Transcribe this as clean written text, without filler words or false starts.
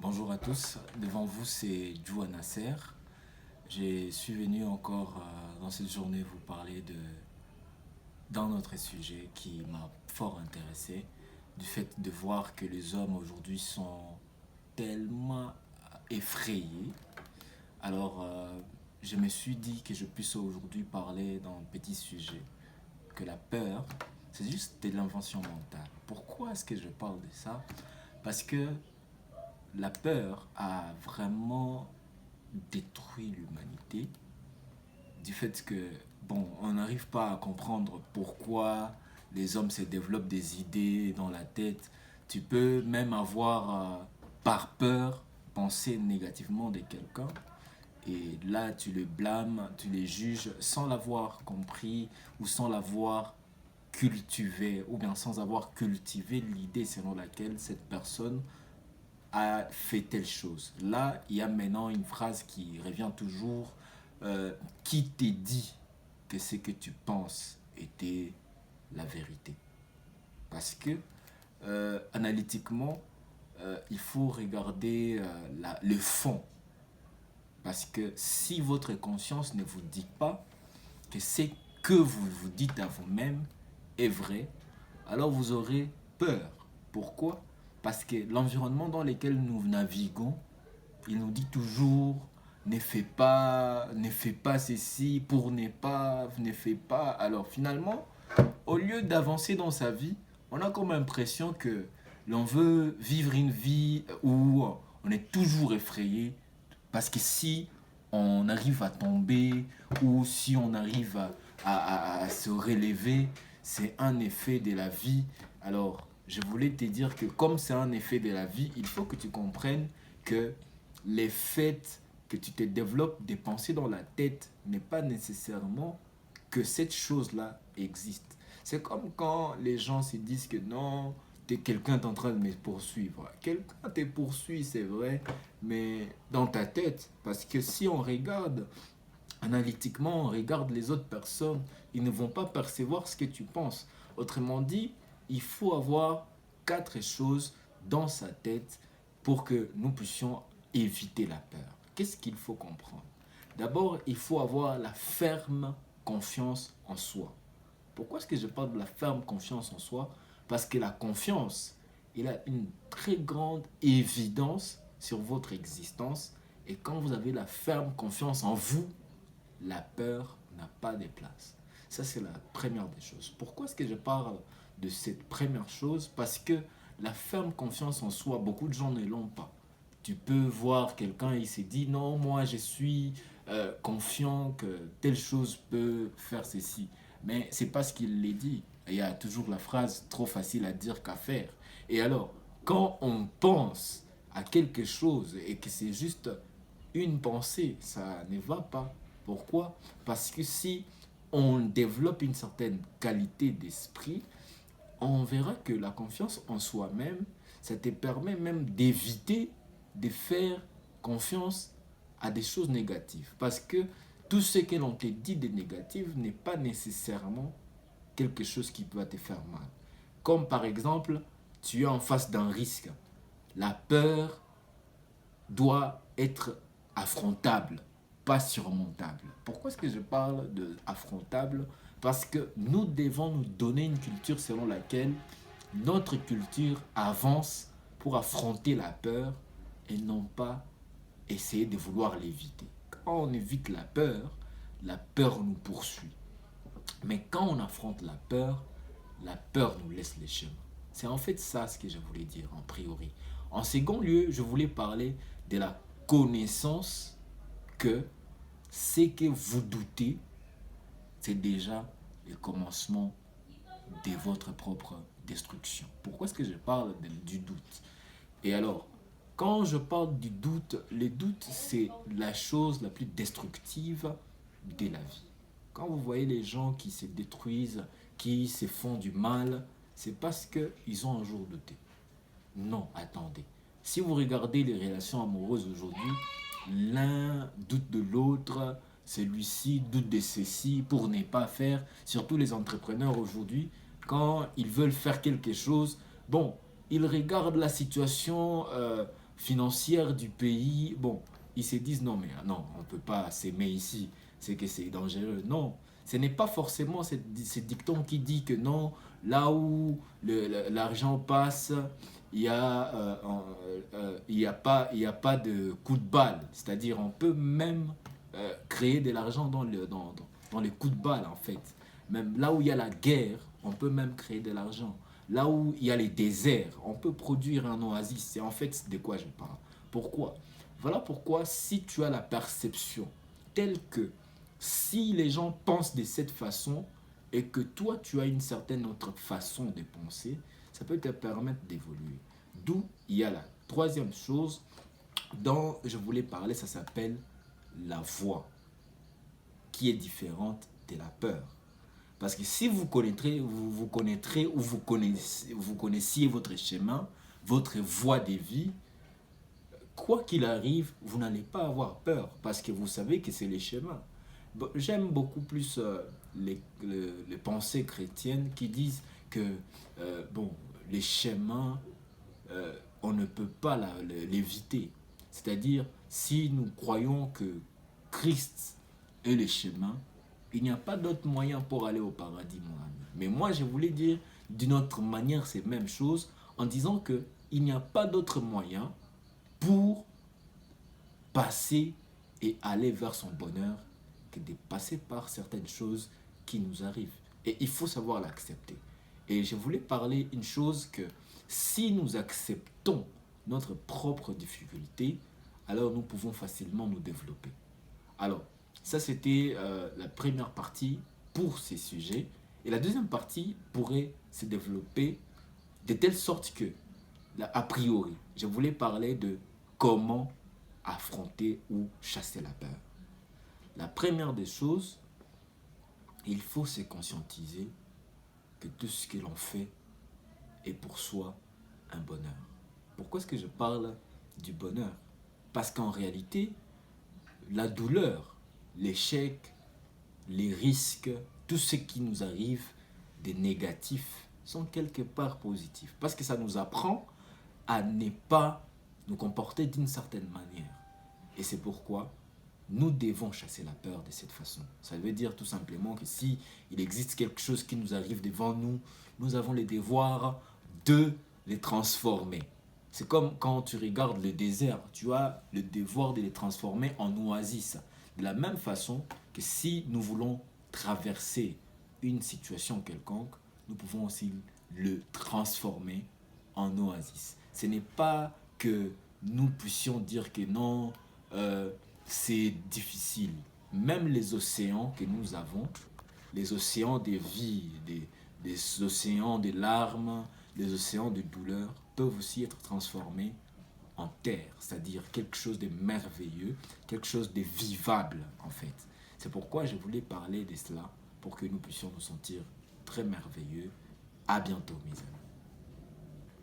Bonjour à tous, devant vous c'est Djoua Nasser. Je suis venu encore dans cette journée vous parler d'un autre sujet qui m'a fort intéressé, du fait de voir que les hommes aujourd'hui sont tellement effrayés. Alors je me suis dit que je puisse aujourd'hui parler d'un petit sujet, que la peur, c'est juste de l'invention mentale. Pourquoi est-ce que je parle de ça? Parce que la peur a vraiment détruit l'humanité du fait que, bon, on n'arrive pas à comprendre pourquoi les hommes se développent des idées dans la tête. Tu peux même avoir, par peur, pensé négativement de quelqu'un. Et là, tu le blâmes, tu les juges sans l'avoir compris ou sans l'avoir cultivé, ou bien sans avoir cultivé l'idée selon laquelle cette personne a fait telle chose. Là, il y a maintenant une phrase qui revient toujours. Qui t'a dit que ce que tu penses était la vérité? Parce que, analytiquement, il faut regarder le fond. Parce que si votre conscience ne vous dit pas que ce que vous vous dites à vous-même est vrai, alors vous aurez peur. Pourquoi? Parce que l'environnement dans lequel nous naviguons, il nous dit toujours ne fais pas ceci, pour ne pas, ne fais pas. Alors finalement, au lieu d'avancer dans sa vie, on a comme impression que l'on veut vivre une vie où on est toujours effrayé parce que si on arrive à tomber ou si on arrive à se relever, c'est un effet de la vie. Alors, je voulais te dire que comme c'est un effet de la vie, il faut que tu comprennes que les faits que tu te développes des pensées dans la tête n'est pas nécessairement que cette chose-là existe. C'est comme quand les gens se disent que non, quelqu'un est en train de me poursuivre. Quelqu'un te poursuit, c'est vrai, mais dans ta tête. Parce que si on regarde analytiquement, on regarde les autres personnes, ils ne vont pas percevoir ce que tu penses. Autrement dit, il faut avoir quatre choses dans sa tête pour que nous puissions éviter la peur. Qu'est-ce qu'il faut comprendre? D'abord, il faut avoir la ferme confiance en soi. Pourquoi est-ce que je parle de la ferme confiance en soi? Parce que la confiance, il a une très grande évidence sur votre existence. Et quand vous avez la ferme confiance en vous, la peur n'a pas de place. Ça, c'est la première des choses. Pourquoi est-ce que je parle de cette première chose? Parce que la ferme confiance en soi, beaucoup de gens ne l'ont pas. Tu peux voir quelqu'un, il s'est dit, non, moi, je suis confiant que telle chose peut faire ceci. Mais c'est pas ce qu'il l'a dit. Il y a toujours la phrase trop facile à dire qu'à faire. Et alors, quand on pense à quelque chose et que c'est juste une pensée, ça ne va pas. Pourquoi? Parce que si on développe une certaine qualité d'esprit, on verra que la confiance en soi-même, ça te permet même d'éviter de faire confiance à des choses négatives. Parce que tout ce que l'on te dit de négatif n'est pas nécessairement quelque chose qui peut te faire mal. Comme par exemple, tu es en face d'un risque. La peur doit être affrontable, pas surmontable. Pourquoi est-ce que je parle de affrontable? Parce que nous devons nous donner une culture selon laquelle notre culture avance pour affronter la peur et non pas essayer de vouloir l'éviter. Quand on évite la peur nous poursuit. Mais quand on affronte la peur nous laisse les chemins. C'est en fait ça ce que je voulais dire en priori. En second lieu, je voulais parler de la connaissance que ce que vous doutez, c'est déjà le commencement de votre propre destruction. Pourquoi est-ce que je parle du doute? Et alors, quand je parle du doute, le doute, c'est la chose la plus destructive de la vie. Quand vous voyez les gens qui se détruisent, qui se font du mal, c'est parce qu'ils ont un jour douté. Non, attendez. Si vous regardez les relations amoureuses aujourd'hui, l'un doute de l'autre, celui-ci doute de ceci pour ne pas faire. Surtout les entrepreneurs aujourd'hui, quand ils veulent faire quelque chose, bon, ils regardent la situation financière du pays, bon, ils se disent non, mais non, on ne peut pas s'aimer ici, c'est que c'est dangereux. Non, ce n'est pas forcément ce dicton qui dit que non, là où l'argent passe, il y a pas de coup de balle. C'est-à-dire, on peut même créer de l'argent dans les coups de balle, en fait. Même là où il y a la guerre, on peut même créer de l'argent. Là où il y a les déserts, on peut produire un oasis. C'est en fait de quoi je parle. Pourquoi? Voilà pourquoi si tu as la perception telle que si les gens pensent de cette façon et que toi tu as une certaine autre façon de penser, ça peut te permettre d'évoluer. D'où il y a la troisième chose dont je voulais parler, ça s'appelle la voix, qui est différente de la peur. Parce que si vous connaîtrez ou vous connaissiez votre chemin, votre voie de vie, quoi qu'il arrive, vous n'allez pas avoir peur parce que vous savez que c'est le chemin. J'aime beaucoup plus les pensées chrétiennes qui disent que bon, les chemins, on ne peut pas l'éviter. C'est-à-dire, si nous croyons que Christ est le chemin, il n'y a pas d'autre moyen pour aller au paradis, mon ami. Mais moi, je voulais dire d'une autre manière ces mêmes choses en disant que il n'y a pas d'autre moyen pour passer et aller vers son bonheur que de passer par certaines choses qui nous arrivent. Et il faut savoir l'accepter. Et je voulais parler une chose que si nous acceptons notre propre difficulté, alors nous pouvons facilement nous développer. Alors, ça c'était la première partie pour ces sujets. Et la deuxième partie pourrait se développer de telle sorte que, a priori, je voulais parler de comment affronter ou chasser la peur. La première des choses, il faut se conscientiser que tout ce que l'on fait est pour soi un bonheur. Pourquoi est-ce que je parle du bonheur? Parce qu'en réalité, la douleur, l'échec, les risques, tout ce qui nous arrive des négatifs sont quelque part positifs. Parce que ça nous apprend à ne pas nous comporter d'une certaine manière. Et c'est pourquoi nous devons chasser la peur de cette façon. Ça veut dire tout simplement que si il existe quelque chose qui nous arrive devant nous, nous avons le devoir de les transformer. C'est comme quand tu regardes le désert, tu as le devoir de les transformer en oasis. De la même façon que si nous voulons traverser une situation quelconque, nous pouvons aussi le transformer en oasis. Ce n'est pas que nous puissions dire que non, c'est difficile. Même les océans que nous avons, les océans des vies, des océans des larmes, les océans de douleur, peuvent aussi être transformés en terre, c'est-à-dire quelque chose de merveilleux, quelque chose de vivable en fait. C'est pourquoi je voulais parler de cela, pour que nous puissions nous sentir très merveilleux. À bientôt mes amis.